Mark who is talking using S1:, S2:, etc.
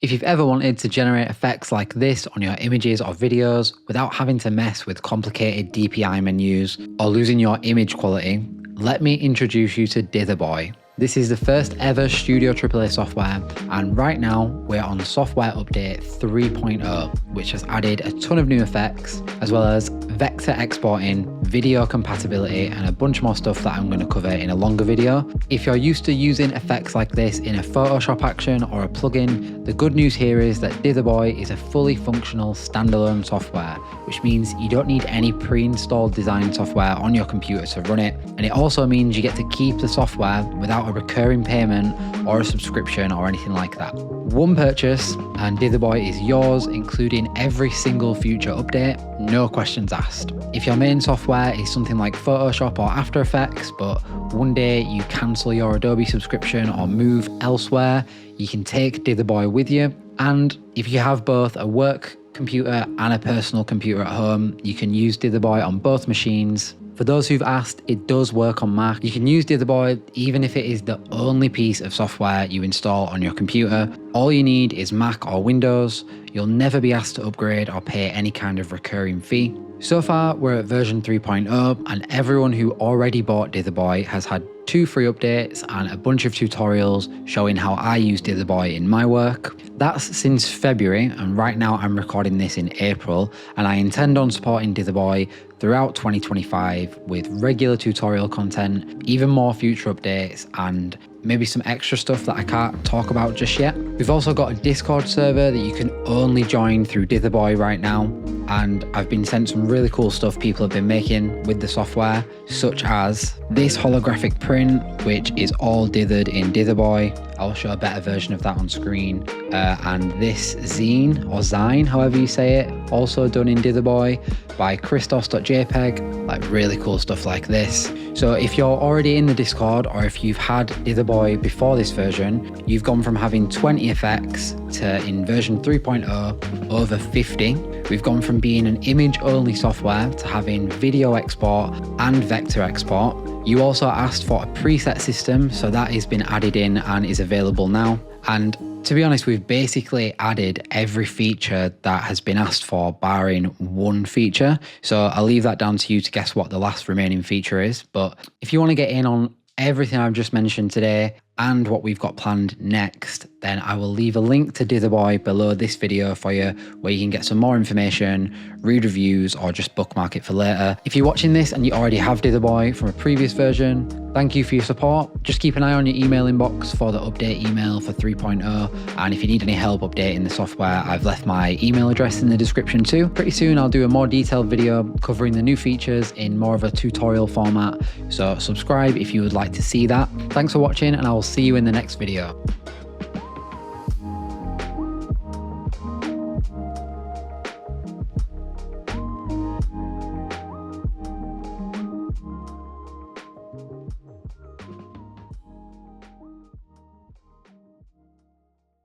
S1: If you've ever wanted to generate effects like this on your images or videos without having to mess with complicated DPI menus or losing your image quality, let me introduce you to Dither Boy. This is the first ever Studio AAA software, and right now we're on software update 3.0, which has added a ton of new effects, as well as vector exporting, video compatibility, and a bunch more stuff that I'm going to cover in a longer video. If you're used to using effects like this in a Photoshop action or a plugin, the good news here is that Dither Boy is a fully functional standalone software, which means you don't need any pre-installed design software on your computer to run it. And it also means you get to keep the software without a recurring payment or a subscription or anything like that. One purchase and Dither Boy is yours, including every single future update, no questions asked. If your main software is something like Photoshop or After Effects, but one day you cancel your Adobe subscription or move elsewhere, you can take Dither Boy with you. And if you have both a work computer and a personal computer at home, you can use Dither Boy on both machines. For those who've asked, it does work on Mac. You can use Dither Boy even if it is the only piece of software you install on your computer. All you need is Mac or Windows. You'll never be asked to upgrade or pay any kind of recurring fee. So far, we're at version 3.0, and everyone who already bought Dither Boy has had 2 free updates and a bunch of tutorials showing how I use Dither Boy in my work. That's since February, and right now I'm recording this in April, and I intend on supporting Dither Boy throughout 2025 with regular tutorial content, even more future updates, and maybe some extra stuff that I can't talk about just yet. We've also got a Discord server that you can only join through Dither Boy right now, and I've been sent some really cool stuff people have been making with the software, such as this holographic print, which is all dithered in Dither Boy. I'll show a better version of that on screen. And this zine, or zine, however you say it, also done in Dither Boy by Christos.jpg, like really cool stuff like this. So if you're already in the Discord, or if you've had Dither Boy before this version, you've gone from having 20 effects to, in version 3.0, over 50. We've gone from being an image-only software to having video export and vector export. You also asked for a preset system, so that has been added in and is available now. And to be honest, we've basically added every feature that has been asked for, barring one feature. So I'll leave that down to you to guess what the last remaining feature is. But if you want to get in on everything I've just mentioned today and what we've got planned next, then I will leave a link to Dither Boy below this video for you, where you can get some more information, read reviews, or just bookmark it for later. If you're watching this and you already have Dither Boy from a previous version, thank you for your support. Just keep an eye on your email inbox for the update email for 3.0. And if you need any help updating the software, I've left my email address in the description too. Pretty soon I'll do a more detailed video covering the new features in more of a tutorial format. So subscribe if you would like to see that. Thanks for watching, and I will see you in the next video.